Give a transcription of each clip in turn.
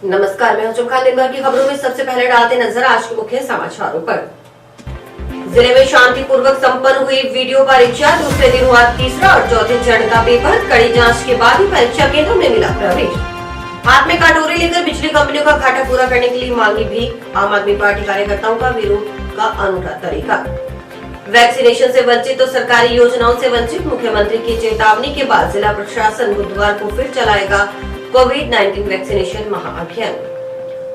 नमस्कार, मैं हूं चुमखान। दिन भर की खबरों में सबसे पहले डालते नजर आज के मुख्य समाचारों पर। जिले में शांतिपूर्वक संपन्न हुई वीडियो परीक्षा। दूसरे दिन हुआ तीसरा और चौथे चरण का पेपर। कड़ी जांच के बाद ही परीक्षा केंद्र में मिला प्रवेश। हाथ में कटोरे लेकर बिजली कंपनियों का घाटा पूरा करने के लिए मांगी भी आम आदमी पार्टी कार्यकर्ताओं का विरोध का अनूठा तरीका। वैक्सीनेशन से वंचित तो सरकारी योजनाओं से वंचित। मुख्यमंत्री की चेतावनी के बाद जिला प्रशासन बुधवार को फिर चलाएगा कोविड-19 वैक्सीनेशन महाअभियान।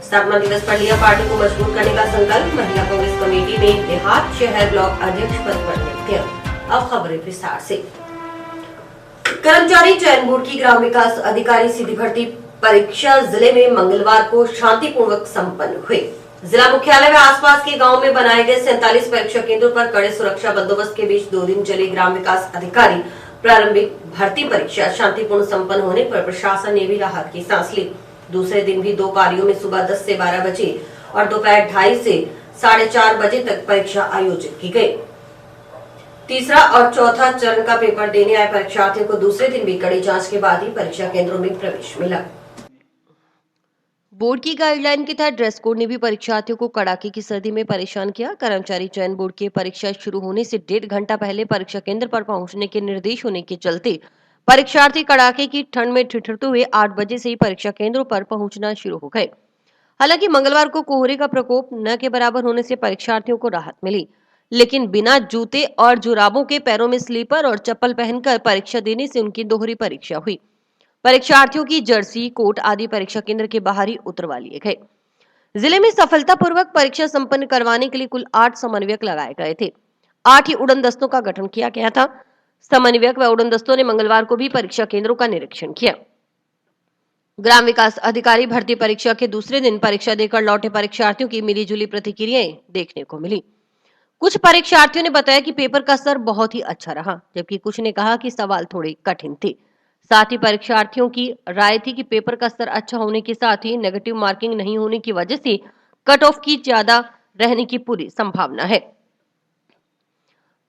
स्थापना दिवस पर लिया पार्टी को मजबूत करने का संकल्प। महिला कांग्रेस कमेटी में देहात शहर ब्लॉक अध्यक्ष पद पर नियुक्तियां। अब खबरें विस्तार से। कर्मचारी चयन बोर्ड की ग्राम विकास अधिकारी सीधी भर्ती परीक्षा जिले में मंगलवार को शांतिपूर्वक संपन्न हुई। जिला मुख्यालय व आसपास के गांव में बनाए गए 47 परीक्षा केंद्रों पर कड़े सुरक्षा बंदोबस्त के बीच 2 दिन चली ग्राम विकास अधिकारी प्रारंभिक भर्ती परीक्षा शांतिपूर्ण संपन्न होने पर प्रशासन ने भी राहत की सांस ली। दूसरे दिन भी 2 पारियों में सुबह 10 से 12 बजे और दोपहर 2:30 से 4:30 बजे तक परीक्षा आयोजित की गई। तीसरा और चौथा चरण का पेपर देने आए परीक्षार्थियों को दूसरे दिन भी कड़ी जांच के बाद ही परीक्षा केंद्रों में प्रवेश मिला। बोर्ड की गाइडलाइन के तहत ड्रेस कोड ने भी परीक्षार्थियों को कड़ाके की सर्दी में परेशान किया। कर्मचारी चयन बोर्ड के परीक्षा शुरू होने से 1.5 घंटा पहले परीक्षा केंद्र पर पहुंचने के निर्देश होने के चलते परीक्षार्थी कड़ाके की ठंड में ठिठुरते हुए 8 बजे से ही परीक्षा केंद्रों पर पहुंचना शुरू हो गए। हालांकि मंगलवार को कोहरे का प्रकोप न के बराबर होने से परीक्षार्थियों को राहत मिली, लेकिन बिना जूते और जुराबों के पैरों में स्लीपर और चप्पल पहनकर परीक्षा देने से उनकी दोहरी परीक्षा हुई। परीक्षार्थियों की जर्सी, कोट आदि परीक्षा केंद्र के बाहर ही उतरवा लिए गए। जिले में सफलतापूर्वक परीक्षा संपन्न करवाने के लिए कुल 8 समन्वयक लगाए गए थे। 8 ही उड़न दस्तों का गठन किया गया था। समन्वयक व उड़न दस्तों ने मंगलवार को भी परीक्षा केंद्रों का निरीक्षण किया। ग्राम विकास अधिकारी भर्ती परीक्षा के दूसरे दिन परीक्षा देकर लौटे परीक्षार्थियों की मिलीजुली प्रतिक्रियाएं देखने को मिली। कुछ परीक्षार्थियों ने बताया कि पेपर का स्तर बहुत ही अच्छा रहा, जबकि कुछ ने कहा कि सवाल थोड़े कठिन थे। साथ ही परीक्षार्थियों की राय थी कि पेपर का स्तर अच्छा होने के साथ ही नेगेटिव मार्किंग नहीं होने की वजह से कट ऑफ की ज्यादा रहने की पूरी संभावना है।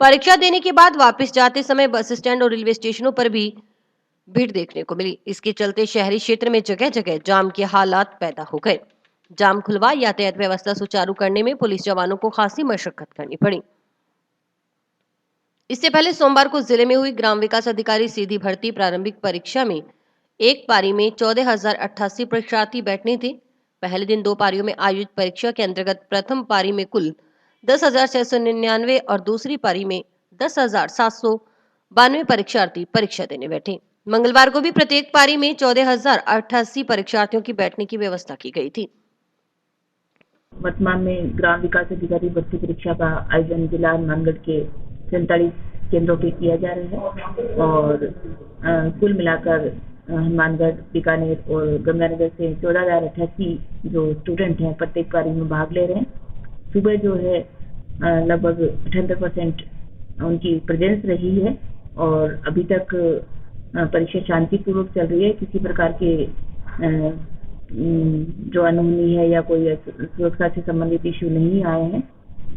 परीक्षा देने के बाद वापस जाते समय बस स्टैंड और रेलवे स्टेशनों पर भी भीड़ देखने को मिली। इसके चलते शहरी क्षेत्र में जगह जगह जाम के हालात पैदा हो गए। जाम खुलवा यातायात व्यवस्था सुचारू करने में पुलिस जवानों को खासी मशक्कत करनी पड़ी। इससे पहले सोमवार को जिले में हुई ग्राम विकास अधिकारी सीधी भर्ती प्रारंभिक परीक्षा में एक पारी में 14,088 परीक्षार्थी बैठने थे। पहले दिन 2 पारियों में आयोजित परीक्षा के अंतर्गत प्रथम पारी में कुल 10,699 और दूसरी पारी में 10,792 परीक्षार्थी परीक्षा देने बैठे। मंगलवार को भी प्रत्येक पारी में 14,088 परीक्षार्थियों की बैठने की व्यवस्था की गई थी। वर्तमान में ग्राम विकास अधिकारी भर्ती परीक्षा का आयोजन जिला हनुमानगढ़ के 47 केंद्रों पे किया जा रहा है और कुल मिलाकर हनुमानगढ़, बीकानेर और गंगानगर से 14,088 जो स्टूडेंट हैं प्रत्येक पारी में भाग ले रहे हैं। सुबह जो है लगभग 78% उनकी प्रेजेंस रही है और अभी तक परीक्षा शांतिपूर्वक चल रही है। किसी प्रकार के जो अनहोनी है या कोई सुरक्षा से संबंधित इश्यू नहीं आए हैं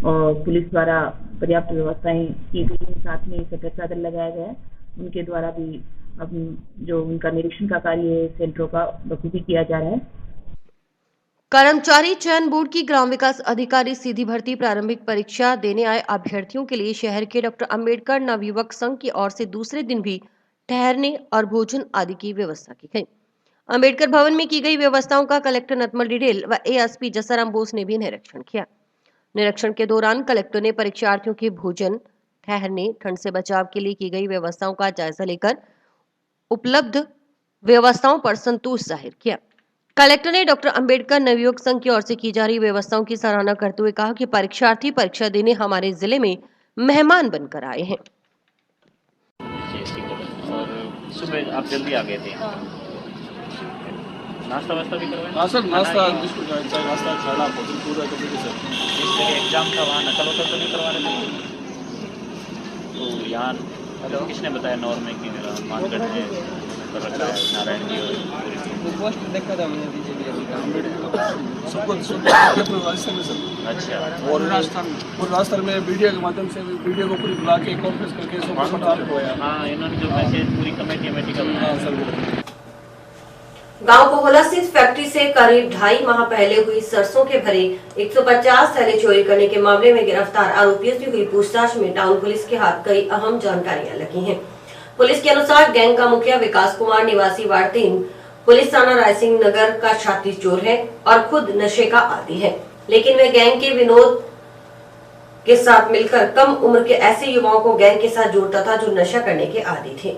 और पुलिस द्वारा पर्याप्त व्यवस्थाएं की गई हैं। साथ में सतर्कता दल लगाया गया है, उनके द्वारा भी अब जो उनका निरीक्षण का कार्य है सेंटरों का बखूबी किया जा रहा है। कर्मचारी चयन बोर्ड की ग्राम विकास अधिकारी सीधी भर्ती प्रारंभिक परीक्षा देने आए अभ्यर्थियों के लिए शहर के डॉक्टर अंबेडकर नवयुवक संघ की ओर से दूसरे दिन भी ठहरने और भोजन आदि की व्यवस्था की गई। अंबेडकर भवन में की गई व्यवस्थाओं का कलेक्टर नतमल डिडेल व एएसपी जसाराम बोस ने भी निरीक्षण किया। निरीक्षण के दौरान कलेक्टर ने परीक्षार्थियों के भोजन, ठहरने, ठंड से बचाव के लिए की गई व्यवस्थाओं का जायजा लेकर उपलब्ध व्यवस्थाओं पर संतोष जाहिर किया। कलेक्टर ने डॉक्टर अंबेडकर नवयुवक संघ की ओर से की जा रही व्यवस्थाओं की सराहना करते हुए कहा कि परीक्षार्थी परीक्षा देने हमारे जिले में मेहमान बनकर आए हैं। और सुबह आप जल्दी आ गए थे। नाश्ता वास्ता भी करवाया? हाँ सर, नाश्ता बिस्कुट चाय नाश्ता खाना भोजन पूरा करके सर। जिस जगह एग्जाम था वहाँ नकल वकल तो नहीं करवा रहे थे? तो यहाँ किसने बताया नॉर्म में कि मेरा मानगढ़ में कर रखा है नारायण जी और पोस्ट देखा था मैंने सबको राजस्थान में सर। अच्छा। और राजस्थान में मीडिया के माध्यम से वीडियो को पूरी बुला के कॉन्फ्रेंस करके सब हाँ, इन्होंने जो मैसेज पूरी कमेटी का बनाया। हाँ सर। गांव कोहला स्थित फैक्ट्री से करीब 2.5 माह पहले हुई सरसों के भरे 150 थैले चोरी करने के मामले में गिरफ्तार आरोपियों से हुई पूछताछ में टाउन पुलिस के हाथ कई अहम जानकारियां लगी हैं। पुलिस के अनुसार गैंग का मुखिया विकास कुमार निवासी वार्ड 3 पुलिस थाना रायसिंह नगर का छाती चोर है और खुद नशे का आदी है, लेकिन वे गैंग के विनोद के साथ मिलकर कम उम्र के ऐसे युवाओं को गैंग के साथ जोड़ता था जो नशा करने के आदी थे।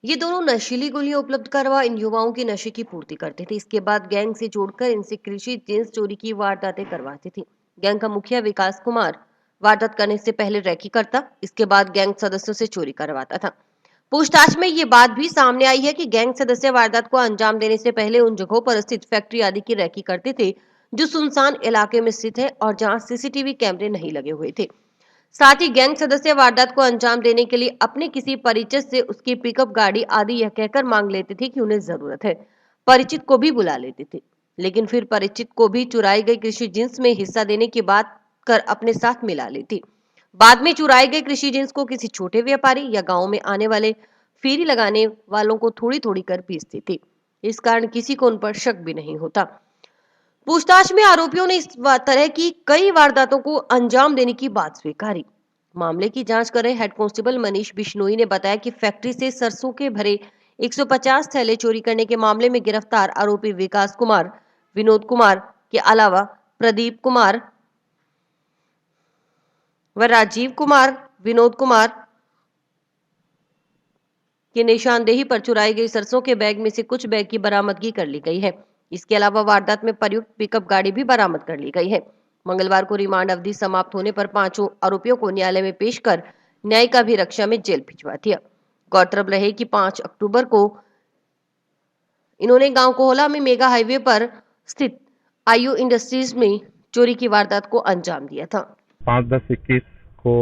ये दोनों नशीली गोलियां उपलब्ध करवा इन युवाओं की नशे की पूर्ति करते थे। इसके बाद गैंग से जोड़कर इनसे कृषि जिन्स चोरी की वारदातें करवाते थे। गैंग का मुखिया विकास कुमार वारदात करने से पहले रैकी करता, इसके बाद गैंग सदस्यों से चोरी करवाता था। पूछताछ में ये बात भी सामने आई है कि गैंग सदस्य वारदात को अंजाम देने से पहले उन जगहों पर स्थित फैक्ट्री आदि की रैकी करते थे जो सुनसान इलाके में स्थित है और जहां सीसीटीवी कैमरे नहीं लगे हुए थे। साथ ही गैंग सदस्य वारदात को अंजाम देने के लिए अपने किसी परिचित से उसकी पिकअप गाड़ी आदि यह कहकर मांग लेते थे कि उन्हें जरूरत है। परिचित को भी बुला लेते थे, लेकिन फिर परिचित को भी चुराई गई कृषि जिन्स में हिस्सा देने की बात कर अपने साथ मिला लेती। बाद में चुराए गए कृषि जिन्स को किसी छोटे व्यापारी या गांव में आने वाले फेरी लगाने वालों को थोड़ी थोड़ी कर बेचती थी। इस कारण किसी को उन पर शक भी नहीं होता। पूछताछ में आरोपियों ने इस तरह की कई वारदातों को अंजाम देने की बात स्वीकारी। मामले की जांच कर रहे हेड कांस्टेबल मनीष बिश्नोई ने बताया कि फैक्ट्री से सरसों के भरे 150 थैले चोरी करने के मामले में गिरफ्तार आरोपी विकास कुमार, विनोद कुमार के अलावा प्रदीप कुमार व राजीव कुमार, विनोद कुमार की निशानदेही पर चुराई गई सरसों के बैग में से कुछ बैग की बरामदगी कर ली गई है। इसके अलावा वारदात में प्रयुक्त पिकअप गाड़ी भी बरामद कर ली गई है। मंगलवार को रिमांड अवधि समाप्त होने पर पांचों आरोपियों को न्यायालय में पेश कर न्यायिक अभिरक्षा में जेल भिजवा दिया। गौरतलब रहे कि 5 अक्टूबर को इन्होंने गांव कोहला में मेगा हाईवे पर स्थित आयु इंडस्ट्रीज में चोरी की वारदात को अंजाम दिया था। 5/10/21 को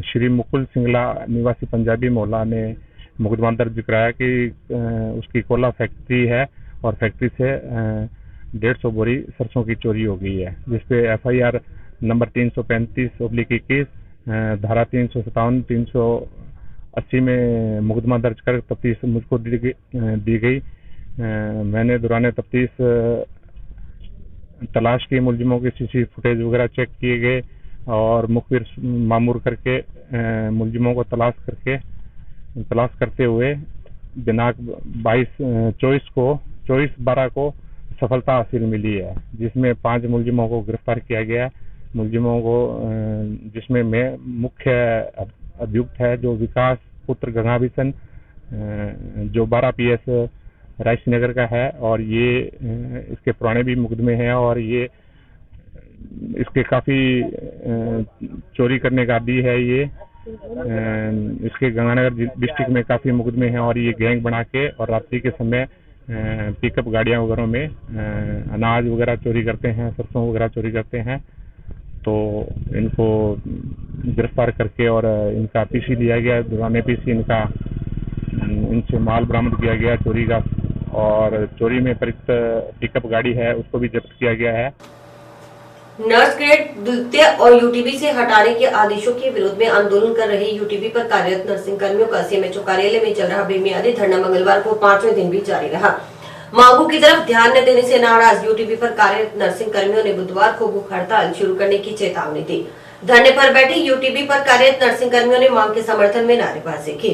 श्री मुकुल सिंगला निवासी पंजाबी मोहल्ला ने मुकदमा दर्ज कराया कि उसकी कोला फैक्ट्री है और फैक्ट्री से 150 बोरी सरसों की चोरी हो गई है, जिसपे FIR नंबर 335/21 धारा 357 380 में मुकदमा दर्ज कर तफ्तीश मुझको दी गई। मैंने दौरान तफ्तीश तलाश की, मुलजिमों की CC फुटेज वगैरह चेक किए गए और मुखबिर मामूर करके मुलजिमों को तलाश करते हुए दिनांक 24/12 को सफलता हासिल मिली है, जिसमें 5 मुलजिमों को गिरफ्तार किया गया। मुलजिमों को जिसमें मुख्य अभियुक्त है जो विकास पुत्र गंगाभिसन, जो 12 PS रायसिंह का है और ये इसके पुराने भी मुकदमे हैं और ये इसके काफी चोरी करने का आदी है। ये इसके गंगानगर डिस्ट्रिक्ट में काफी मुकदमे हैं और ये गैंग बना के और रात्रि के समय पिकअप गाड़ियां वगैरह में अनाज वगैरह चोरी करते हैं, सरसों वगैरह चोरी करते हैं। तो इनको गिरफ्तार करके और इनका PC लिया गया। दौरान PC इनसे माल बरामद किया गया चोरी का, और चोरी में प्रयुक्त पिकअप गाड़ी है उसको भी जब्त किया गया है। नर्स ग्रेड द्वितीय और UTB से हटाने के आदेशों के विरोध में आंदोलन कर रहे UTB पर कार्यरत नर्सिंग कर्मियों का CMHO कार्यालय में चल रहा बेमियादी धरना मंगलवार को 5वें दिन भी जारी रहा। मांगों की तरफ ध्यान न देने से नाराज UTB पर कार्यरत नर्सिंग कर्मियों ने बुधवार को भूख हड़ताल शुरू करने की चेतावनी दी। धरने पर बैठे UTB पर कार्यरत नर्सिंग कर्मियों ने मांग के समर्थन में नारेबाजी की।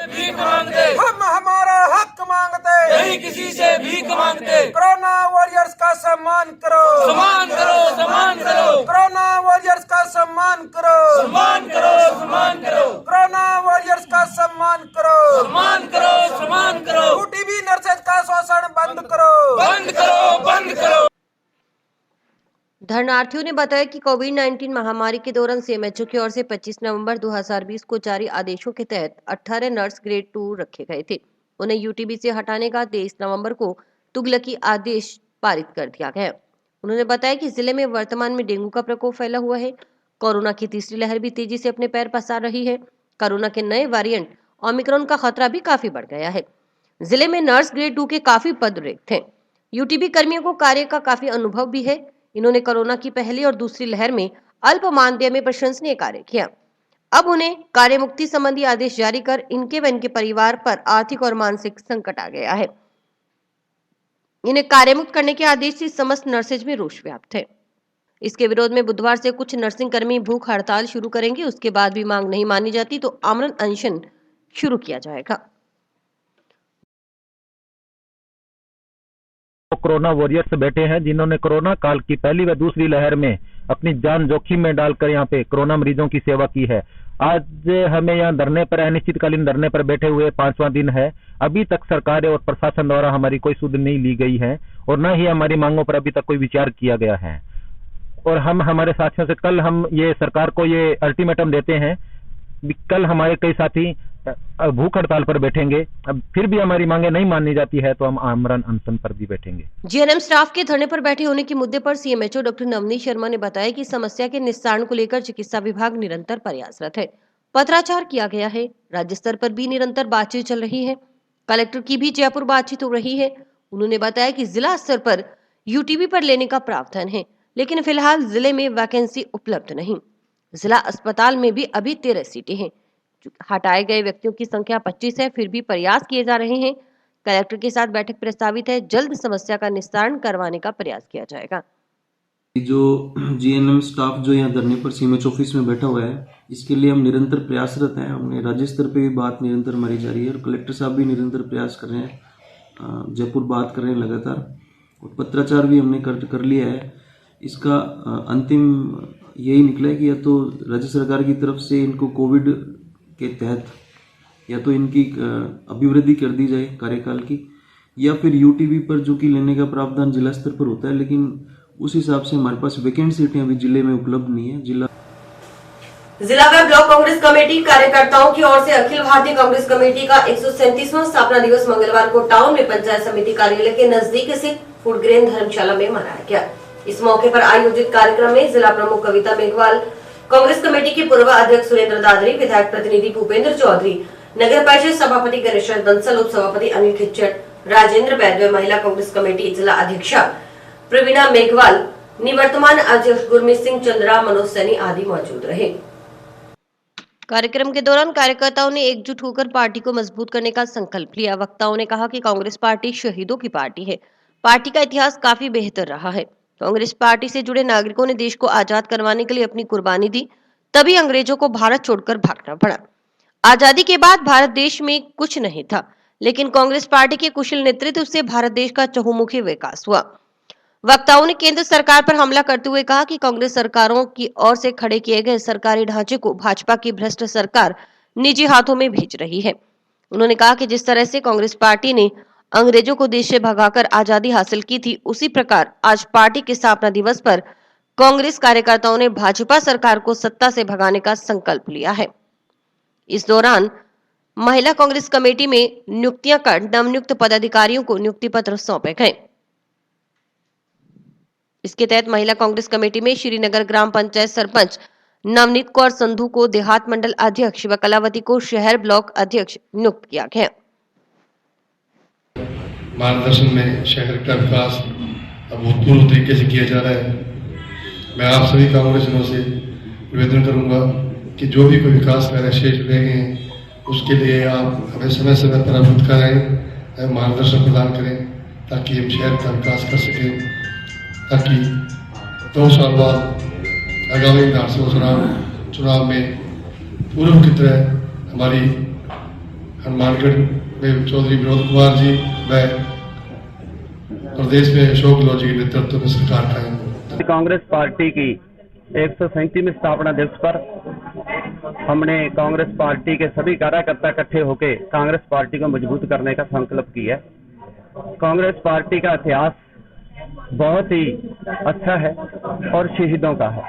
हम हमारा हक मांगते, नहीं किसी से भीख मांगते। कोरोना वॉरियर्स का सम्मान करो, सम्मान करो, सम्मान करो। कोरोना वॉरियर्स का सम्मान करो, सम्मान करो, सम्मान करो। कोरोना वॉरियर्स का सम्मान करो, सम्मान करो, सम्मान करो। UTB नर्सेज का शोषण बंद करो, बंद करो, बंद करो। धरनार्थियों ने बताया कि कोविड-19 महामारी के दौरान CMHO की ओर से 25 नवंबर 2020 को जारी आदेशों के तहत 18 नर्स ग्रेड 2 रखे गए थे। उन्हें UTB से हटाने का 23 नवंबर को तुगलकी आदेश पारित कर दिया गया। उन्होंने बताया कि जिले में वर्तमान में डेंगू का प्रकोप फैला हुआ है। कोरोना की तीसरी लहर भी तेजी से अपने पैर पसार रही है। कोरोना के नए वेरिएंट ओमिक्रॉन का खतरा भी काफी बढ़ गया है। जिले में नर्स ग्रेड 2 के काफी पद रिक्त हैं। UTB कर्मियों को कार्य का काफी अनुभव भी है। इन्होंने कोरोना की पहली और दूसरी लहर में अल्प मानदेय में प्रशंसनीय कार्य किया। अब उन्हें कार्य मुक्ति संबंधी आदेश जारी कर इनके व इनके परिवार पर आर्थिक और मानसिक संकट आ गया है। इन्हें कार्यमुक्त करने के आदेश से समस्त नर्सेज में रोष व्याप्त है। इसके विरोध में बुधवार से कुछ नर्सिंग कर्मी भूख हड़ताल शुरू करेंगे। उसके बाद भी मांग नहीं मानी जाती तो आमरण अनशन शुरू किया जाएगा। कोरोना वॉरियर्स बैठे हैं जिन्होंने कोरोना काल की पहली व दूसरी लहर में अपनी जान जोखिम में डालकर यहाँ पे कोरोना मरीजों की सेवा की है। आज हमें यहाँ धरने पर अनिश्चितकालीन धरने पर बैठे हुए 5वां दिन है। अभी तक सरकार और प्रशासन द्वारा हमारी कोई सुध नहीं ली गई है और न ही हमारी मांगों पर अभी तक कोई विचार किया गया है। और हम हमारे साथियों से कल हम ये सरकार को ये अल्टीमेटम देते हैं, कल हमारे कई साथी भूख हड़ताल पर बैठेंगे। अब फिर भी हमारी मांगे नहीं मानी जाती है तो हम आमरण अनशन पर भी बैठेंगे। जीएनएम स्टाफ के धरने पर बैठे होने के मुद्दे पर सीएमएचओ डॉक्टर नवनीत शर्मा ने बताया कि समस्या के निस्तारण को लेकर चिकित्सा विभाग निरंतर प्रयासरत है। पत्राचार किया गया है, राज्य स्तर पर भी निरंतर बातचीत चल रही है, कलेक्टर की भी जयपुर बातचीत हो रही है। उन्होंने बताया कि जिला स्तर पर यूटीबी पर लेने का प्रावधान है, लेकिन फिलहाल जिले में वैकेंसी उपलब्ध नहीं। जिला अस्पताल में भी अभी 13 सीटें हैं। हटाए गए व्यक्तियों की संख्या 25 है, फिर भी प्रयास किए जा रहे हैं। कलेक्टर के साथ बैठक प्रस्तावित है, जल्द समस्या का निस्तारण करवाने का प्रयास किया जाएगा। जो जीएनएम स्टाफ जो यहाँ धरने पर सीएमएच ऑफिस में बैठा हुआ है, इसके लिए हम निरंतर प्रयासरत हैं। हमने राज्य स्तर पे भी बात निरंतर हमारी जारी है और कलेक्टर साहब भी निरंतर प्रयास कर रहे हैं, जयपुर बात कर रहे हैं लगातार, और पत्राचार भी हमने कर लिया है। इसका अंतिम यही निकला है कि या तो राज्य सरकार की तरफ से इनको कोविड के तहत या तो इनकी अभिवृद्धि कर दी जाए कार्यकाल की, या फिर यूटीबी पर जो कि लेने का प्रावधान जिला स्तर पर होता है, लेकिन उस हिसाब से हमारे पास वैकेंट सीटें अभी जिले में उपलब्ध नहीं है। जिला व ब्लॉक कांग्रेस कमेटी कार्यकर्ताओं की ओर से अखिल भारतीय कांग्रेस कमेटी का 137वां स्थापना दिवस मंगलवार को टाउन में पंचायत समिति कार्यालय के नजदीक स्थित फूड ग्रेन धर्मशाला में मनाया गया। इस मौके पर आयोजित कार्यक्रम में जिला प्रमुख कविता मेघवाल, कांग्रेस कमेटी के पूर्व अध्यक्ष सुरेंद्र दादरी, विधायक प्रतिनिधि भूपेंद्र चौधरी, नगर परिषद सभापति गणेश बंसल, उप सभापति अनिल खिच्चर, राजेंद्र वैद्य, महिला कांग्रेस कमेटी जिला अध्यक्षा प्रवीणा मेघवाल, निवर्तमान अध्यक्ष गुरमीत सिंह चंद्रा, मनोज सैनी आदि मौजूद रहे। कार्यक्रम के दौरान कार्यकर्ताओं ने एकजुट होकर पार्टी को मजबूत करने का संकल्प लिया। वक्ताओं ने कहा कि कांग्रेस पार्टी शहीदों की पार्टी है। पार्टी का इतिहास काफी बेहतर रहा है। कांग्रेस पार्टी से जुड़े नागरिकों ने देश को आजाद करवाने के लिए अपनी कुर्बानी दी, तभी अंग्रेजों को भारत छोड़कर भागना पड़ा। आजादी के बाद भारत देश में कुछ नहीं था, लेकिन कांग्रेस पार्टी के कुशल नेतृत्व से भारत देश का चहुमुखी विकास हुआ। वक्ताओं ने केंद्र सरकार पर हमला करते हुए कहा कि कांग्रेस सरकारों की ओर से खड़े किए गए सरकारी ढांचे को भाजपा की भ्रष्ट सरकार निजी हाथों में भेज रही है। उन्होंने कहा कि जिस तरह से कांग्रेस पार्टी ने अंग्रेजों को देश से भगाकर आजादी हासिल की थी, उसी प्रकार आज पार्टी के स्थापना दिवस पर कांग्रेस कार्यकर्ताओं ने भाजपा सरकार को सत्ता से भगाने का संकल्प लिया है। इस दौरान महिला कांग्रेस कमेटी में नियुक्तियां कर नवनियुक्त पदाधिकारियों को नियुक्ति पत्र सौंपे गए। इसके तहत महिला कांग्रेस कमेटी में श्रीनगर ग्राम पंचायत सरपंच नवनीत कौर संधू को देहात मंडल अध्यक्ष व कलावती को शहर ब्लॉक अध्यक्ष नियुक्त किया गया। मार्गदर्शन में शहर का विकास अभूतपूर्व तरीके से किया जा रहा है। मैं आप सभी कांग्रेसियों से निवेदन करूंगा कि जो भी कोई विकास कार्य शेष रह गए हैं उसके लिए आप हमें समय समय पर अवगत कराएं, मार्गदर्शन प्रदान करें, ताकि हम शहर का विकास कर सकें, ताकि 2 साल बाद आगामी विधानसभा चुनाव में पूर्व की तरह हमारी हनुमानगढ़ में चौधरी विनोद कुमार जी व प्रदेश में अशोक गहलोत जी के नेतृत्व में सरकार कायम। कांग्रेस पार्टी की 137वीं स्थापना दिवस पर हमने कांग्रेस पार्टी के सभी कार्यकर्ता इकट्ठे होकर कांग्रेस पार्टी को मजबूत करने का संकल्प किया। कांग्रेस पार्टी का इतिहास बहुत ही अच्छा है और शहीदों का है,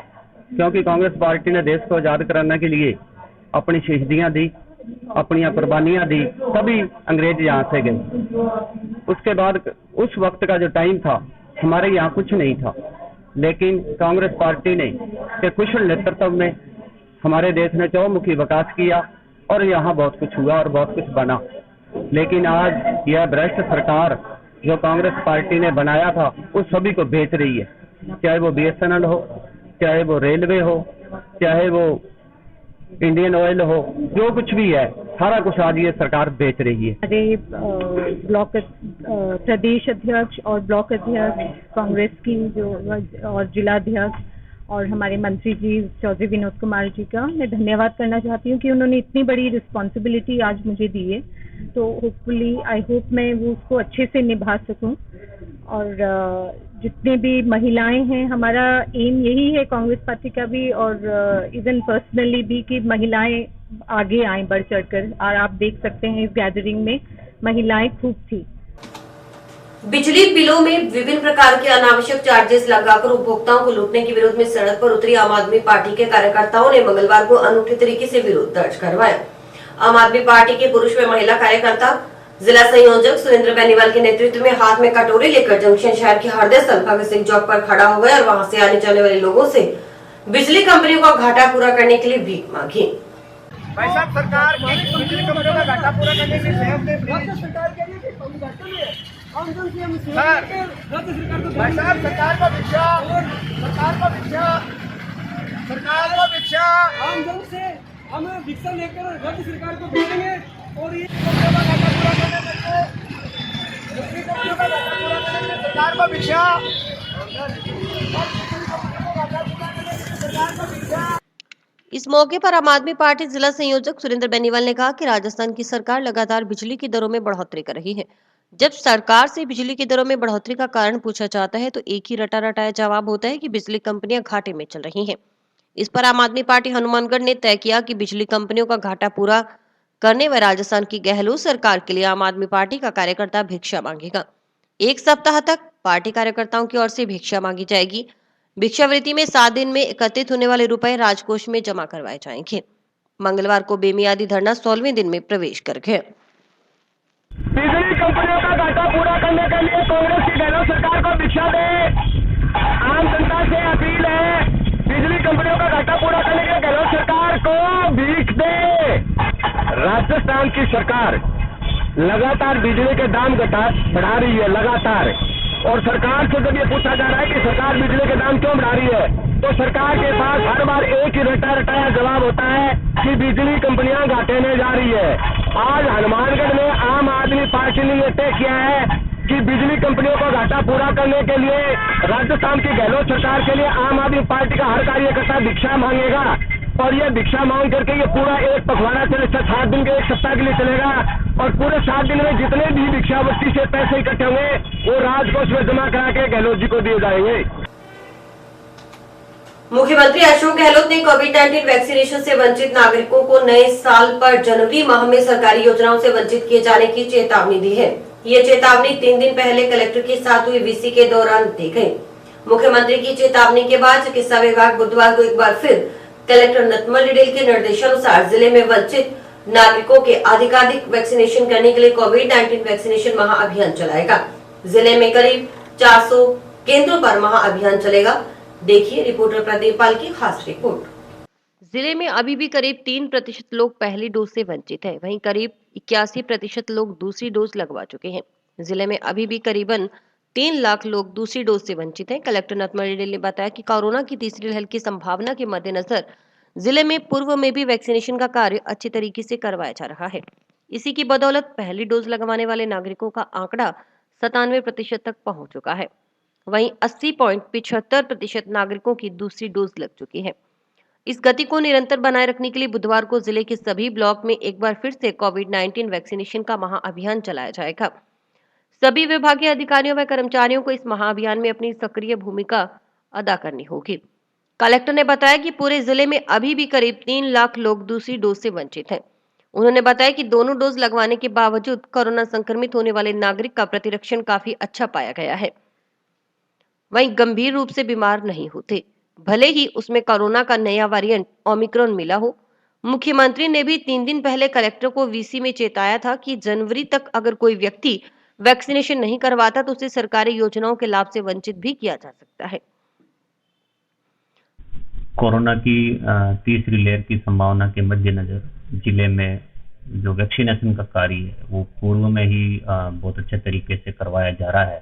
क्योंकि कांग्रेस पार्टी ने देश को आजाद कराने के लिए अपनी शहीदियां दी, अपनी कुर्बानियां दी, तभी अंग्रेज यहाँ से गए। उसके बाद उस वक्त का जो टाइम था, हमारे यहाँ कुछ नहीं था, लेकिन कांग्रेस पार्टी ने के कुशल नेतृत्व में हमारे देश ने चौमुखी विकास किया और यहाँ बहुत कुछ हुआ और बहुत कुछ बना। लेकिन आज यह भ्रष्ट सरकार जो कांग्रेस पार्टी ने बनाया था उस सभी को बेच रही है, चाहे वो बीएसएनएल हो, चाहे वो रेलवे हो, चाहे वो इंडियन ऑयल हो, जो कुछ भी है, सारा कुछ आज ये सरकार बेच रही है। हमारे ब्लॉक प्रदेश अध्यक्ष और ब्लॉक अध्यक्ष कांग्रेस की जो और जिला अध्यक्ष और हमारे मंत्री जी चौधरी विनोद कुमार जी का मैं धन्यवाद करना चाहती हूँ कि उन्होंने इतनी बड़ी रिस्पॉन्सिबिलिटी आज मुझे दी है। तो होपफुली आई होप मैं वो उसको अच्छे से निभा सकूँ। और जितने भी महिलाएं हैं, हमारा एम यही है कांग्रेस पार्टी का भी और इवन पर्सनली भी कि महिलाएं आगे आएं बढ़ चढ़कर। और आप देख सकते हैं इस गैदरिंग में महिलाएं खूब थी। बिजली बिलों में विभिन्न प्रकार के अनावश्यक चार्जेस लगाकर उपभोक्ताओं को लूटने के विरोध में सड़क पर उतरी आम आदमी पार्टी के कार्यकर्ताओं ने मंगलवार को अनूठे तरीके से विरोध दर्ज करवाया। आम आदमी पार्टी के पुरुष व महिला कार्यकर्ता जिला संयोजक सुरेंद्र बेनीवाल के नेतृत्व में हाथ में कटोरे लेकर जंक्शन शहर के हृदय स्थल भगत सिंह चौक पर खड़ा हो गए और वहां से आने जाने वाले लोगों से बिजली कंपनियों का घाटा पूरा करने के लिए भीख मांगी। भाई साहब, सरकार बिजली कंपनियों का घाटा पूरा करने के भाई साहब, सरकार को भिक्षा आम जन से हम भिक्षा लेकर राज्य सरकार को भेजेंगे और ये सरकार को भिक्षा। इस मौके पर आम आदमी पार्टी जिला संयोजक सुरेंद्र बेनीवाल ने कहा कि राजस्थान की सरकार लगातार बिजली की दरों में बढ़ोतरी कर रही है। जब सरकार से बिजली की दरों में बढ़ोतरी का कारण पूछा जाता है तो एक ही रटा रटाया जवाब होता है कि बिजली कंपनियां घाटे में चल रही हैं। इस पर आम आदमी पार्टी हनुमानगढ़ ने तय किया कि बिजली कंपनियों का घाटा पूरा करने व राजस्थान की गहलोत सरकार के लिए आम आदमी पार्टी का कार्यकर्ता भिक्षा मांगेगा। एक सप्ताह तक पार्टी कार्यकर्ताओं की ओर से भिक्षा मांगी जाएगी। भिक्षावृत्ति में 7 दिन में एकत्रित होने वाले रुपए राजकोष में जमा करवाए जाएंगे। मंगलवार को बेमियादी धरना 16वें दिन में प्रवेश कर गए। बिजली कंपनियों का घाटा पूरा करने के लिए कांग्रेस की गहलोत सरकार को भिक्षा दे। आम जनता से अपील है, बिजली कंपनियों का घाटा पूरा करने के लिए गहलोत सरकार को भीख दे। राजस्थान की सरकार लगातार बिजली के दाम बढ़ा रही है लगातार, और सरकार से जब ये पूछा जा रहा है कि सरकार बिजली के दाम क्यों बढ़ा रही है, तो सरकार के पास हर बार एक ही रटाया जवाब होता है कि बिजली कंपनियां घाटे में जा रही है। आज हनुमानगढ़ में आम आदमी पार्टी ने यह तय किया है कि बिजली कंपनियों को घाटा पूरा करने के लिए राजस्थान की गहलोत सरकार के लिए आम आदमी पार्टी का हर कार्यकर्ता भिक्षा मांगेगा। और ये भिक्षा मांग करके ये पूरा एक पखवाड़ा चले 7 दिन के 1 सप्ताह के लिए चलेगा, और पूरे 7 दिन में जितने भी भिक्षावृत्ति से पैसे इकट्ठे होंगे वो राजकोष में जमा करा के गहलोत जी को दिए जाएंगे। मुख्यमंत्री अशोक गहलोत ने कोविड-19 वैक्सीनेशन से वंचित नागरिकों को नए साल पर जनवरी माह में सरकारी योजनाओं से वंचित किए जाने की चेतावनी दी है। ये चेतावनी 3 दिन पहले कलेक्टर के साथ हुई वीसी के दौरान दी गई। मुख्यमंत्री की चेतावनी के बाद चिकित्सा विभाग बुधवार को एक बार फिर कलेक्टर नतमल डिडेल के निर्देशानुसार जिले में वंचित नागरिकों के अधिकाधिक वैक्सीनेशन करने के लिए कोविड-19 वैक्सीनेशन महाअभियान चलाएगा। जिले में करीब 400 केंद्रों पर महाअभियान चलेगा। देखिए रिपोर्टर प्रदीप पाल की खास रिपोर्ट। जिले में अभी भी करीब 3% लोग पहली डोज से वंचित हैं, वहीं करीब 81% लोग दूसरी डोज लगवा चुके हैं। जिले में अभी भी करीबन 3 लाख लोग दूसरी डोज से वंचित हैं। कलेक्टर नतमल डिडेल ने बताया कि कोरोना की तीसरी लहर की संभावना के मद्देनजर जिले में पूर्व में भी वैक्सीनेशन का कार्य अच्छी तरीके से करवाया जा रहा है। इसी की बदौलत पहली डोज लगवाने वाले नागरिकों का आंकड़ा 97% तक पहुंच चुका है। वहीं 80.75% नागरिकों की दूसरी डोज लग चुकी है। इस गति को निरंतर बनाए रखने के लिए बुधवार को जिले के सभी ब्लॉक में एक बार फिर से कोविड-19 वैक्सीनेशन का महाअभियान चलाया जाएगा। सभी विभागीय अधिकारियों व कर्मचारियों को इस महाअभियान में अपनी सक्रिय भूमिका अदा करनी होगी। कलेक्टर ने बताया कि पूरे जिले में अभी भी करीब 3 लाख लोग दूसरी डोज से वंचित हैं। उन्होंने बताया कि दोनों डोज लगवाने के बावजूद कोरोना संक्रमित होने वाले नागरिक का प्रतिरक्षण काफी अच्छा पाया गया है। वहीं गंभीर रूप से बीमार नहीं होते, भले ही उसमें कोरोना का नया वेरिएंट ओमिक्रॉन मिला हो। मुख्यमंत्री ने भी 3 दिन पहले कलेक्टर को वीसी में चेताया था कि जनवरी तक अगर कोई व्यक्ति वैक्सीनेशन नहीं करवाता तो उसे सरकारी योजनाओं के लाभ से वंचित भी किया जा सकता है। कोरोना की तीसरी लहर की संभावना के मद्देनजर जिले में जो वैक्सीनेशन का कार्य है वो पूर्व में ही बहुत अच्छे तरीके से करवाया जा रहा है।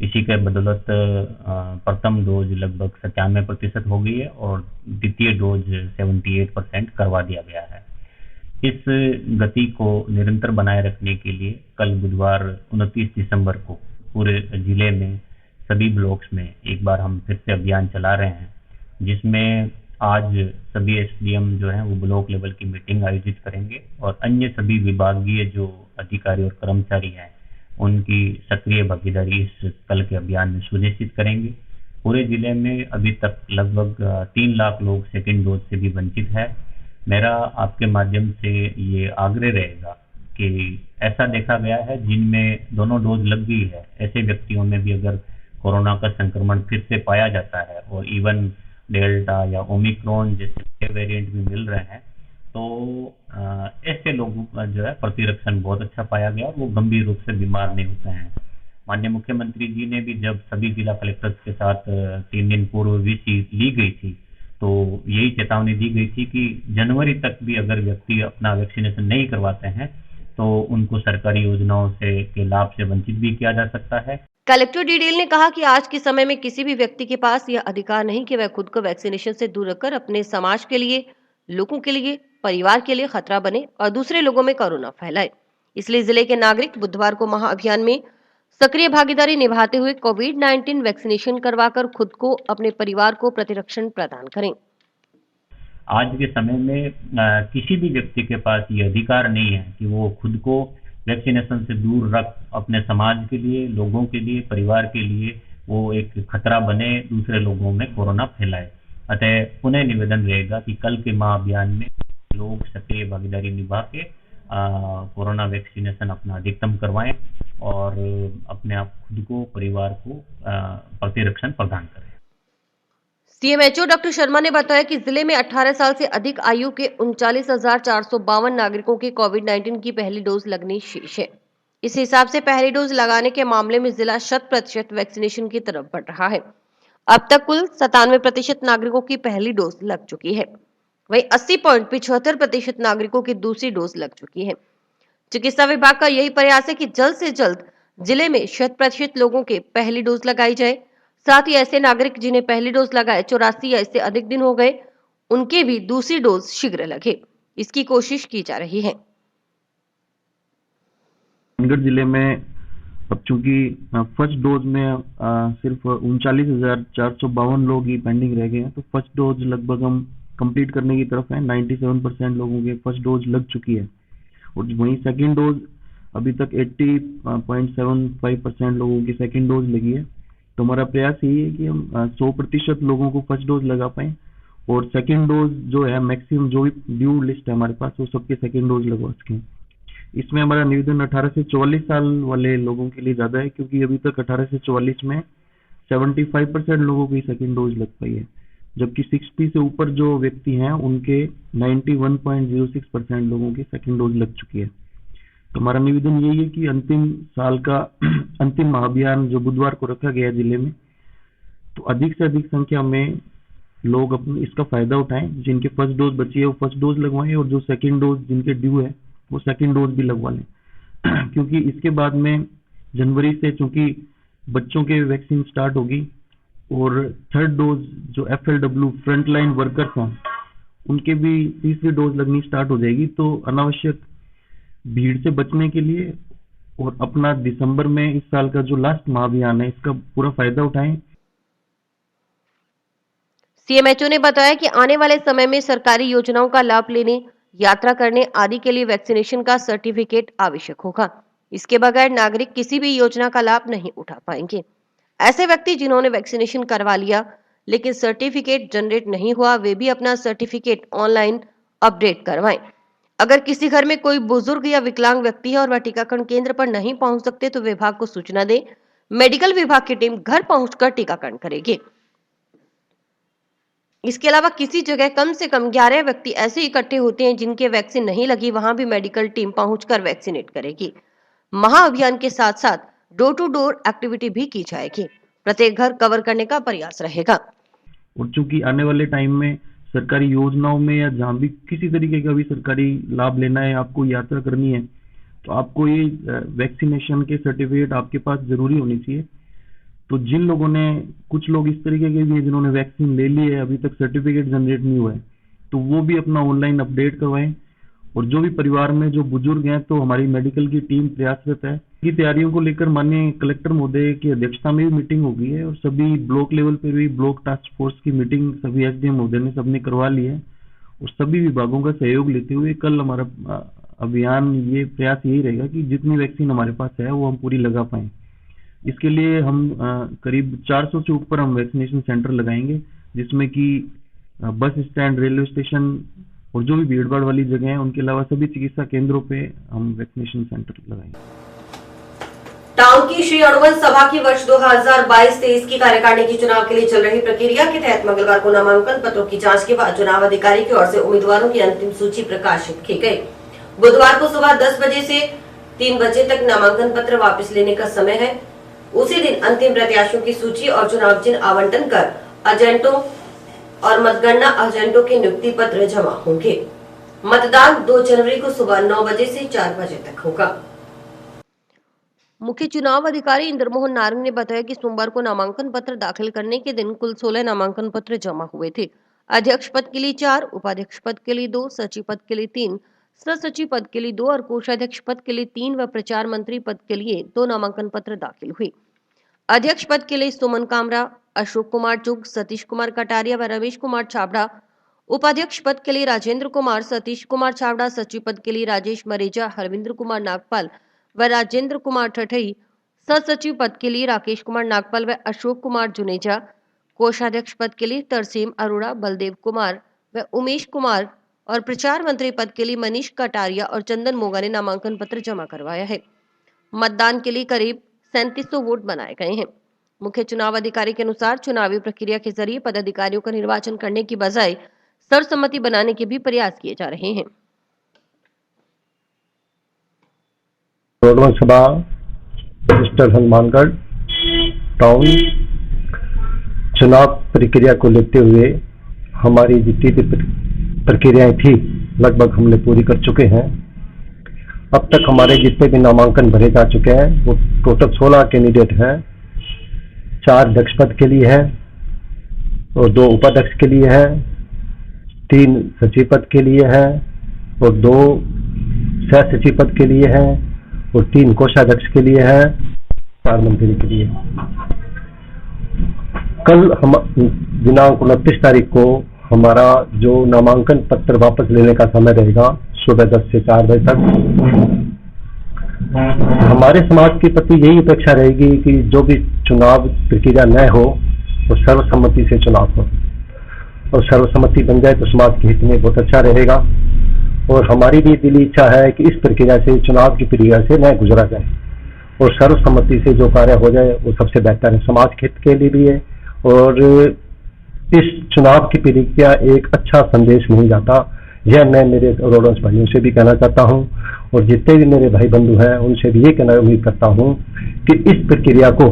इसी के बदौलत प्रथम डोज लगभग 97% हो गई है और द्वितीय डोज 78% करवा दिया गया है। इस गति को निरंतर बनाए रखने के लिए कल बुधवार 29 दिसंबर को पूरे जिले में सभी ब्लॉक्स में एक बार हम फिर से अभियान चला रहे हैं, जिसमें आज सभी एसडीएम जो हैं वो ब्लॉक लेवल की मीटिंग आयोजित करेंगे और अन्य सभी विभागीय जो अधिकारी और कर्मचारी हैं उनकी सक्रिय भागीदारी इस कल के अभियान में सुनिश्चित करेंगे। पूरे जिले में अभी तक लगभग 3 लाख लोग सेकेंड डोज से भी वंचित है। मेरा आपके माध्यम से ये आग्रह रहेगा कि ऐसा देखा गया है जिनमें दोनों डोज लग गई है, ऐसे व्यक्तियों में भी अगर कोरोना का संक्रमण फिर से पाया जाता है और इवन डेल्टा या ओमिक्रॉन जैसे वेरिएंट भी मिल रहे हैं, तो ऐसे लोगों का जो है प्रतिरक्षण बहुत अच्छा पाया गया और वो गंभीर रूप से बीमार नहीं होते हैं। माननीय मुख्यमंत्री जी ने भी जब सभी जिला कलेक्टर्स के साथ 3 दिन पूर्व वीसी ली गई थी तो यही चेतावनी दी गई थी कि जनवरी तक भी अगर व्यक्ति अपना वैक्सीनेशन नहीं करवाते हैं तो उनको सरकारी योजनाओं से के लाभ से वंचित भी किया जा सकता है। कलेक्टर डीडेल ने कहा कि आज के समय में किसी भी व्यक्ति के पास यह अधिकार नहीं कि वह खुद को वैक्सीनेशन से दूर रखकर अपने समाज के लिए, लोगों के लिए, परिवार के लिए खतरा बने और दूसरे लोगों में कोरोना फैलाए। इसलिए जिले के नागरिक बुधवार को महाअभियान में सक्रिय भागीदारी निभाते हुए कोविड-19 वैक्सीनेशन करवाकर खुद को, अपने परिवार को प्रतिरक्षण प्रदान करें। आज के समय में किसी भी व्यक्ति के पास ये अधिकार नहीं है कि वो खुद को वैक्सीनेशन से दूर रख अपने समाज के लिए, लोगों के लिए, परिवार के लिए वो एक खतरा बने, दूसरे लोगों में कोरोना फैलाए। अतः पुनः निवेदन रहेगा कि कल के महाअभियान में लोग सक्रिय भागीदारी निभा के कोरोना वैक्सीनेशन अपना अधिकतम करवाएं और अपने आप खुद को, परिवार को प्रतिरक्षण प्रदान करें। सीएमएचओ डॉक्टर शर्मा ने बताया कि जिले में 18 साल से अधिक आयु के 39,452 नागरिकों के कोविड-19 की पहली डोज लगनी शेष है। इस हिसाब से पहली डोज लगाने के मामले में जिला 100% वैक्सीनेशन की तरफ बढ़ रहा है। अब तक कुल 97% नागरिकों की पहली डोज लग चुकी है, वहीं 80.75% नागरिकों की दूसरी डोज लग चुकी है। चिकित्सा विभाग का यही प्रयास है कि जल्द से जल्द जिले में 100% लोगों के पहली डोज लगाई जाए। साथ ही ऐसे नागरिक जिन्हें पहली डोज लगाए 84 या इससे अधिक दिन हो गए, उनके भी दूसरी डोज शीघ्र लगे, इसकी कोशिश की जा रही है। रामगढ़ जिले में अब चूंकि फर्स्ट डोज में सिर्फ 39,452 लोग ही पेंडिंग रह गए हैं, तो फर्स्ट डोज लगभग हम कंप्लीट करने की तरफ है। 97% लोगों के फर्स्ट डोज लग चुकी है और वहीं सेकंड डोज अभी तक 80.75% लोगों की सेकंड डोज लगी है। तो हमारा प्रयास यही है कि हम 100% लोगों को फर्स्ट डोज लगा पाएं और सेकंड डोज जो है मैक्सिमम जो भी ड्यू लिस्ट है हमारे पास वो सबके सेकंड डोज लगवा सकें। इसमें हमारा निवेदन 18 से 44 साल वाले लोगों के लिए ज्यादा है, क्योंकि अभी तक 18 से 44 में 75% लोगों की सेकंड डोज लग पाई है, जबकि 60 से ऊपर जो व्यक्ति हैं उनके 91.06% लोगों की सेकंड डोज लग चुकी है। तो हमारा निवेदन यही है कि अंतिम साल का अंतिम महाअभियान जो बुधवार को रखा गया जिले में, तो अधिक से अधिक संख्या में लोग अपने इसका फायदा उठाएं। जिनके फर्स्ट डोज बची है वो फर्स्ट डोज लगवाएं और जो सेकंड डोज जिनके ड्यू है वो सेकंड डोज भी लगवा लें क्योंकि इसके बाद में जनवरी से चूंकि बच्चों के वैक्सीन स्टार्ट होगी और थर्ड डोज जो FLW फ्रंट लाइन वर्कर्स हैं उनके भी तीसरी डोज लगनी स्टार्ट हो जाएगी। तो अनावश्यक भीड़ से बचने के लिए और अपना दिसंबर में इस साल का जो लास्ट महाअभियान है इसका पूरा फायदा उठाएं। सीएमएचओ ने बताया कि आने वाले समय में सरकारी योजनाओं का लाभ लेने, यात्रा करने आदि के लिए वैक्सीनेशन का सर्टिफिकेट आवश्यक होगा। इसके बगैर नागरिक किसी भी योजना का लाभ नहीं उठा पाएंगे। ऐसे व्यक्ति जिन्होंने वैक्सीनेशन करवा लिया लेकिन सर्टिफिकेट जनरेट नहीं हुआ, वे भी अपना सर्टिफिकेट ऑनलाइन अपडेट करवाएं। अगर किसी घर में कोई बुजुर्ग या विकलांग व्यक्ति है और वह टीकाकरण केंद्र पर नहीं पहुंच सकते तो विभाग को सूचना दें। मेडिकल विभाग की टीम घर पहुंचकर टीकाकरण करेगी। इसके अलावा किसी जगह कम से कम 11 व्यक्ति ऐसे इकट्ठे होते हैं जिनके वैक्सीन नहीं लगी, वहां भी मेडिकल टीम पहुंचकर वैक्सीनेट करेगी। महाअभियान के साथ साथ डोर टू डोर एक्टिविटी भी की जाएगी। प्रत्येक घर कवर करने का प्रयास रहेगा। और चूंकि आने वाले टाइम में सरकारी योजनाओं में या जहां भी किसी तरीके का भी सरकारी लाभ लेना है, आपको यात्रा करनी है, तो आपको ये वैक्सीनेशन के सर्टिफिकेट आपके पास जरूरी होनी चाहिए। तो जिन लोगों ने, कुछ लोग इस तरीके के भी हैं जिन्होंने वैक्सीन ले ली है, अभी तक सर्टिफिकेट जनरेट नहीं हुआ है, तो वो भी अपना ऑनलाइन अपडेट करवाएं और जो भी परिवार में जो बुजुर्ग हैं तो हमारी मेडिकल की टीम प्रयासरत है की तैयारियों को लेकर माननीय कलेक्टर महोदय की अध्यक्षता में भी मीटिंग हो गई है और सभी ब्लॉक लेवल पर भी ब्लॉक टास्क फोर्स की मीटिंग सभी एसडीएम महोदय ने सबने करवा ली है और सभी विभागों का सहयोग लेते हुए कल हमारा अभियान ये प्रयास यही रहेगा कि जितनी वैक्सीन हमारे पास है वो हम पूरी लगा पाएं। इसके लिए हम करीब 400 से ऊपर हम वैक्सीनेशन सेंटर लगाएंगे जिसमें कि बस स्टैंड, रेलवे स्टेशन और जो भी भीड़ भाड़ वाली जगह है उनके अलावा सभी चिकित्सा केंद्रों पे हम वैक्सीनेशन सेंटर लगाएंगे। टाउन की श्री अणुवन सभा की वर्ष 2022-23 की कार्यकारिणी की चुनाव के लिए चल रही प्रक्रिया के तहत मंगलवार को नामांकन पत्रों की जांच के बाद चुनाव अधिकारी की ओर से उम्मीदवारों की अंतिम सूची प्रकाशित की गई। बुधवार को सुबह 10 बजे से 3 बजे तक नामांकन पत्र वापस लेने का समय है। उसी दिन अंतिम प्रत्याशियों की सूची और चुनाव चिन्ह आवंटन कर एजेंटों और मतगणना एजेंटों के नियुक्ति पत्र जमा होंगे। मतदान 2 जनवरी को सुबह 9 बजे से 4 बजे तक होगा। मुख्य चुनाव अधिकारी इंद्रमोहन नारंग ने बताया कि सोमवार को नामांकन पत्र दाखिल करने के दिन कुल 16 नामांकन पत्र जमा हुए थे। अध्यक्ष पद के लिए 4, उपाध्यक्ष पद के लिए 2, सचिव पद के लिए 3, सह सचिव पद के लिए 2 और कोषाध्यक्ष पद के लिए 3 व प्रचार मंत्री पद के लिए 2 नामांकन पत्र दाखिल हुए। अध्यक्ष पद के लिए सुमन कामरा, अशोक कुमार चुग, सतीश कुमार कटारिया व रमेश कुमार छाबड़ा, उपाध्यक्ष पद के लिए राजेंद्र कुमार, सतीश कुमार छाबड़ा, सचिव पद के लिए राजेश मरेजा, हरविंद्र कुमार नागपाल व राजेंद्र कुमार ठठई, सह सचिव पद के लिए राकेश कुमार नागपाल व अशोक कुमार जुनेजा, कोषाध्यक्ष पद के लिए तरसेम अरोड़ा, बलदेव कुमार व उमेश कुमार और प्रचार मंत्री पद के लिए मनीष कटारिया और चंदन मोगा ने नामांकन पत्र जमा करवाया है। मतदान के लिए करीब 3700 वोट बनाए गए हैं। मुख्य चुनाव अधिकारी के अनुसार चुनावी प्रक्रिया के जरिए पदाधिकारियों का निर्वाचन करने की बजाय सर्वसम्मति बनाने के भी प्रयास किए जा रहे हैं। सभा रजिस्टर हनुमानगढ़ टाउन चुनाव प्रक्रिया को लेते हुए हमारी जितनी भी प्रक्रियाएं थी लगभग हमने पूरी कर चुके हैं। अब तक हमारे जितने भी नामांकन भरे जा चुके हैं वो टोटल 16 कैंडिडेट हैं। 4 अध्यक्ष पद के लिए हैं और 2 उपाध्यक्ष के लिए हैं, 3 सचिव पद के लिए हैं और 2 सह सचिव पद के लिए हैं और 3 कोषाध्यक्ष के लिए हैं, 4 मंत्री के लिए। कल हम दिनांक 29 तारीख को हमारा जो नामांकन पत्र वापस लेने का समय रहेगा सुबह 10 से 4 बजे तक। हमारे समाज के प्रति यही अपेक्षा रहेगी कि जो भी चुनाव प्रक्रिया न हो वो सर्वसम्मति से चुनाव हो और सर्वसम्मति बन जाए तो समाज के हित में बहुत अच्छा रहेगा। और हमारी भी दिली इच्छा है कि इस प्रक्रिया से, चुनाव की प्रक्रिया से न गुजरा जाए और सर्वसम्मति से जो कार्य हो जाए वो सबसे बेहतर है, समाज के हित के लिए भी है। और इस चुनाव की प्रक्रिया एक अच्छा संदेश नहीं जाता, यह मैं मेरे रोडोंस भाइयों से भी कहना चाहता हूं और जितने भी मेरे भाई बंधु हैं उनसे भी ये कहना उम्मीद करता हूं कि इस प्रक्रिया को,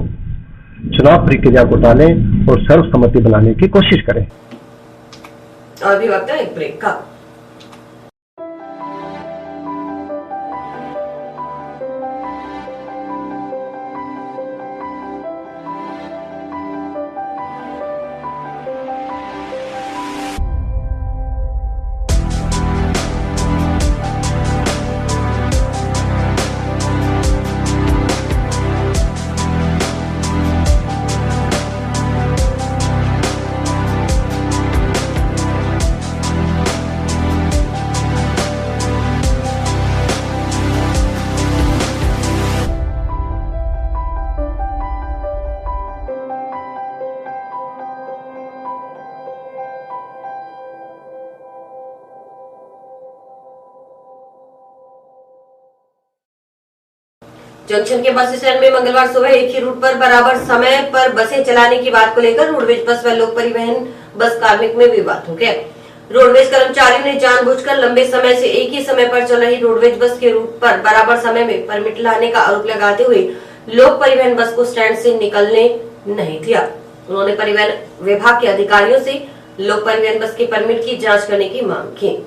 चुनाव प्रक्रिया को टालें और सर्वसम्मति बनाने की कोशिश करें। अभी वक्त है एक ब्रेक का। जंक्शन के बस स्टैंड में मंगलवार सुबह एक ही रूट पर बराबर समय पर बसें चलाने की बात को लेकर रोडवेज बस व लोक परिवहन बस कार्मिक में विवाद हो गया। रोडवेज कर्मचारियों ने जानबूझकर लंबे समय से एक ही समय पर चल रही रोडवेज बस के रूट पर बराबर समय में परमिट लाने का आरोप लगाते हुए लोक परिवहन बस को स्टैंड से निकलने नहीं दिया। उन्होंने परिवहन विभाग के अधिकारियों से लोक परिवहन बस के परमिट की जाँच करने की मांग की।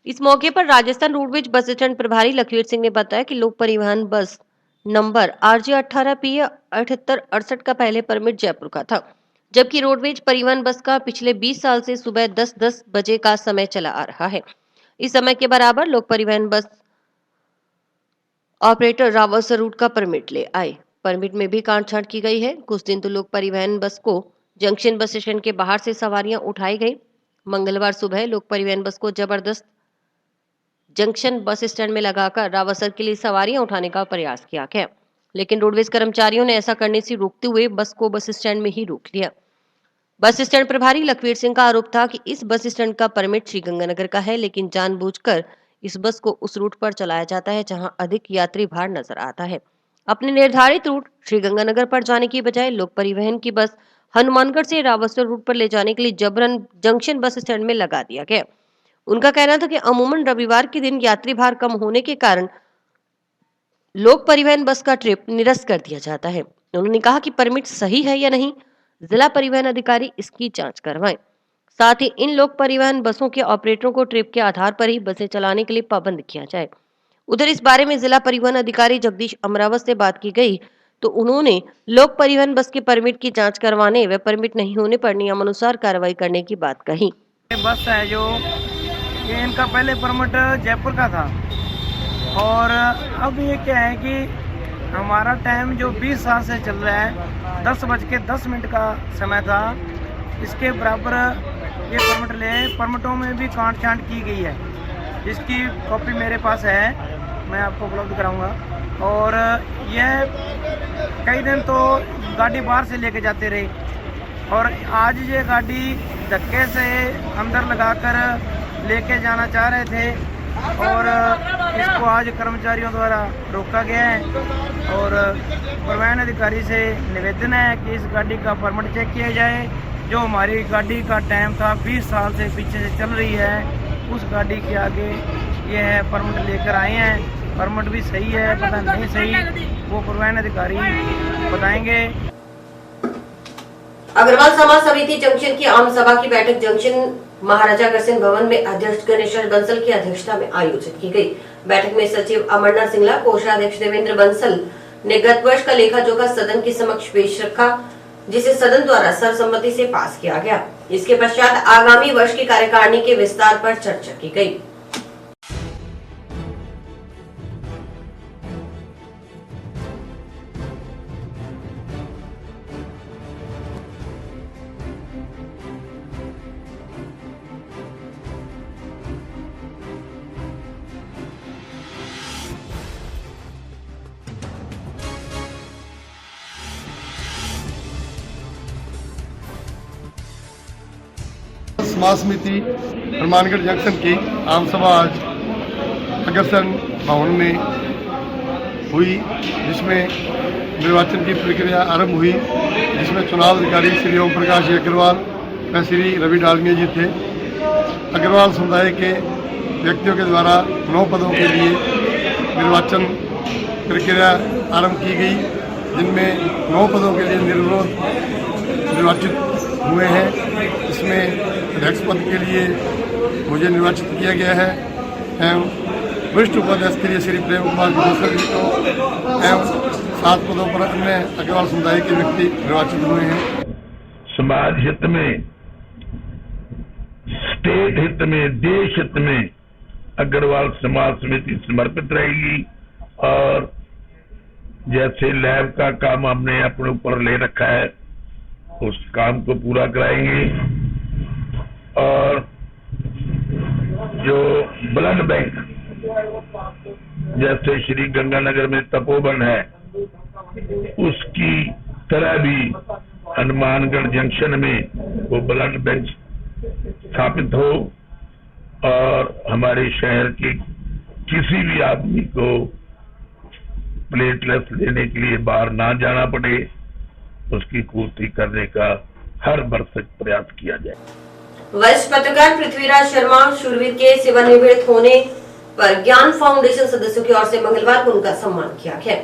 इस मौके पर राजस्थान रोडवेज बस स्टैंड प्रभारी लखवीर सिंह ने बताया कि लोक परिवहन बस नंबर RJ 18 PA 7868 का पहले परमिट जयपुर का था, जबकि रोडवेज परिवहन बस का पिछले 20 साल से सुबह 10:10 बजे का समय चला आ रहा है। इस समय के बराबर लोक परिवहन बस ऑपरेटर रावसर रूट का परमिट ले आए। परमिट में भी कांट-छांट की गई है। कुछ दिन तो लोक परिवहन बस को जंक्शन बस स्टैंड के बाहर से सवारियां उठाई गई। मंगलवार सुबह लोक परिवहन बस को जबरदस्त जंक्शन बस स्टैंड में लगाकर रावसर के लिए सवारियां उठाने का प्रयास किया गया, लेकिन रोडवेज कर्मचारियों ने ऐसा करने से रोकते हुए बस को बस स्टैंड में ही रोक लिया। बस स्टैंड प्रभारी लखवीर सिंह का आरोप था कि इस बस स्टैंड का परमिट श्रीगंगानगर का है, लेकिन जानबूझकर इस बस को उस रूट पर चलाया जाता है जहां अधिक यात्री भार नजर आता है। अपने निर्धारित रूट श्रीगंगानगर पर जाने की बजाय लोक परिवहन की बस हनुमानगढ़ से रावसर रूट पर ले जाने के लिए जबरन जंक्शन बस स्टैंड में लगा दिया गया। उनका कहना था कि अमूमन रविवार के दिन यात्री भार कम होने के कारण लोक परिवहन बस का ट्रिप निरस्त कर दिया जाता है। उन्होंने कहा कि परमिट सही है या नहीं, जिला परिवहन अधिकारी इसकी जांच करवाएं। साथ ही इन लोक परिवहन बसों के ऑपरेटरों को ट्रिप के आधार पर ही बसें चलाने के लिए पाबंद किया जाए। उधर इस बारे में जिला परिवहन अधिकारी जगदीश अमरावत से बात की गई तो उन्होंने लोक परिवहन बस के परमिट की जांच करवाने व परमिट नहीं होने पर नियमानुसार कार्रवाई करने की बात कही। बस है जो ये इनका पहले परमिट जयपुर का था और अब ये क्या है कि हमारा टाइम जो 20 साल से चल रहा है 10:10 का समय था, इसके बराबर ये परमिट ले, परमिटों में भी कांट छांट की गई है, जिसकी कॉपी मेरे पास है, मैं आपको उपलब्ध कराऊंगा। और यह कई दिन तो गाड़ी बाहर से लेके जाते रहे और आज ये गाड़ी धक्के से अंदर लगाकर लेके जाना चाह रहे थे और इसको आज कर्मचारियों द्वारा रोका गया है। और परिवहन अधिकारी से निवेदन है कि इस गाड़ी का परमिट चेक किया जाए। जो हमारी गाड़ी का टाइम था 20 साल से पीछे से चल रही है, उस गाड़ी के आगे ये है परमिट लेकर आए हैं। परमिट भी सही है, पता नहीं सही, वो परिवहन अधिकारी बताएंगे। अग्रवाल समाज समिति जंक्शन की आम सभा की बैठक जंक्शन महाराजा अग्रसेन भवन में अध्यक्ष गणेश बंसल की अध्यक्षता में आयोजित की गई। बैठक में सचिव अमरनाथ सिंगला, कोषाध्यक्ष देवेंद्र बंसल ने गत वर्ष का लेखा जोखा सदन के समक्ष पेश रखा, जिसे सदन द्वारा सर्वसम्मति से पास किया गया। इसके पश्चात आगामी वर्ष की कार्यकारिणी के विस्तार पर चर्चा की गई। समाज समिति हनुमानगढ़ जंक्शन की आम सभा आज अग्रसेन भवन में हुई, जिसमें निर्वाचन की प्रक्रिया आरंभ हुई, जिसमें चुनाव अधिकारी श्री ओम प्रकाश अग्रवाल व श्री रवि डालमिया जी थे। अग्रवाल समुदाय के व्यक्तियों के द्वारा 9 पदों के लिए निर्वाचन प्रक्रिया आरंभ की गई, जिनमें 9 पदों के लिए निर्विरोध निर्वाचित हुए हैं। इसमें अध्यक्ष पद के लिए मुझे निर्वाचित किया गया है एवं वरिष्ठ उपाध्यक्ष के लिए श्री प्रेम कुमार जी को एवं 7 पदों पर अन्य अग्रवाल समुदाय के व्यक्ति निर्वाचित हुए हैं। समाज हित में, स्टेट हित में, देश हित में अग्रवाल समाज समिति समर्पित रहेगी और जैसे लैब का काम हमने अपने ऊपर ले रखा है उस काम को पूरा कराएंगे। और जो ब्लड बैंक जैसे श्री गंगानगर में तपोवन है, उसकी तरह भी हनुमानगढ़ जंक्शन में वो ब्लड बैंक स्थापित हो और हमारे शहर के किसी भी आदमी को प्लेटलेट्स लेने के लिए बाहर ना जाना पड़े, उसकी पूर्ति करने का हर भरसक प्रयास किया जाए। वरिष्ठ पत्रकार पृथ्वीराज शर्मा शूरवीर के सेवानिवृत्त होने पर ज्ञान फाउंडेशन सदस्यों की ओर से मंगलवार को उनका सम्मान किया गया।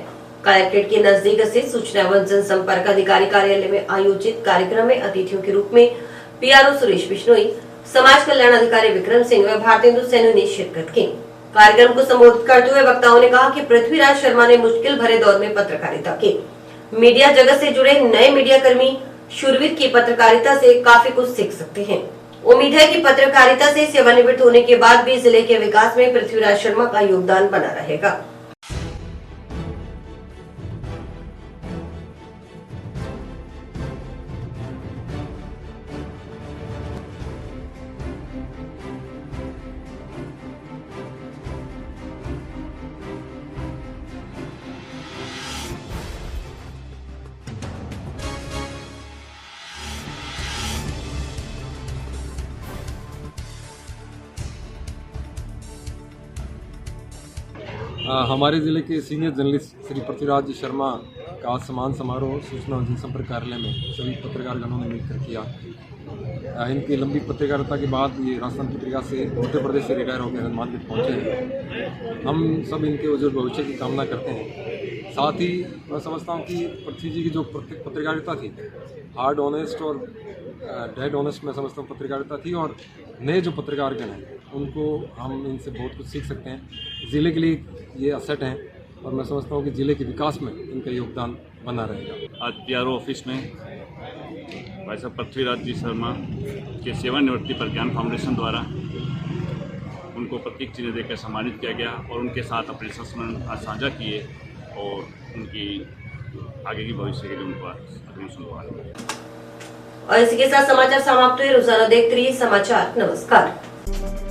कलेक्ट्रेट के नजदीक स्थित सूचना एवं जनसंपर्क अधिकारी कार्यालय में आयोजित कार्यक्रम में अतिथियों के रूप में पीआरओ सुरेश बिश्नोई, समाज कल्याण अधिकारी विक्रम सिंह व भारतेंदु सैनी ने शिरकत की। कार्यक्रम को संबोधित करते हुए वक्ताओं ने कहा कि पृथ्वीराज शर्मा ने मुश्किल भरे दौर में पत्रकारिता की। मीडिया जगत से जुड़े नए मीडिया कर्मी शूरवीर की पत्रकारिता से काफी कुछ सीख सकते हैं। उम्मीद है कि पत्रकारिता से सेवानिवृत्त होने के बाद भी जिले के विकास में पृथ्वीराज शर्मा का योगदान बना रहेगा। हमारे ज़िले के सीनियर जर्नलिस्ट श्री पृथ्वीराज शर्मा का सम्मान समारोह सूचना और जनसंपर्क कार्यालय में सभी पत्रकारगणों ने मिलकर किया। इनकी लंबी पत्रकारिता के बाद ये राजस्थान पत्रिका से उत्तर प्रदेश से रिटायर होकर हनुमानगढ़ पहुँचे हैं। हम सब इनके उज्जवल भविष्य की कामना करते हैं। साथ ही मैं समझता हूँ कि पृथ्वी जी की जो पत्रकारिता थी, हार्ड ऑनेस्ट और डेड ऑनेस्ट मैं समझता हूँ पत्रकारिता थी, और नए जो पत्रकारगण हैं उनको हम इनसे बहुत कुछ सीख सकते हैं। ज़िले के लिए ये असेट हैं और मैं समझता हूँ कि ज़िले के विकास में इनका योगदान बना रहेगा। आज PRO ऑफिस में भाई साहब पृथ्वीराज जी शर्मा के सेवानिवृत्ति पर ज्ञान फाउंडेशन द्वारा उनको प्रतीक चिन्ह देकर सम्मानित किया गया और उनके साथ अपने संस्मरण साझा किए और उनकी आगे की भविष्य के लिए उनको अग्रिम शुभकामनाएं। और इसी के साथ समाचार समाप्त हुए। रोजाना देखते रहिए समाचार। नमस्कार।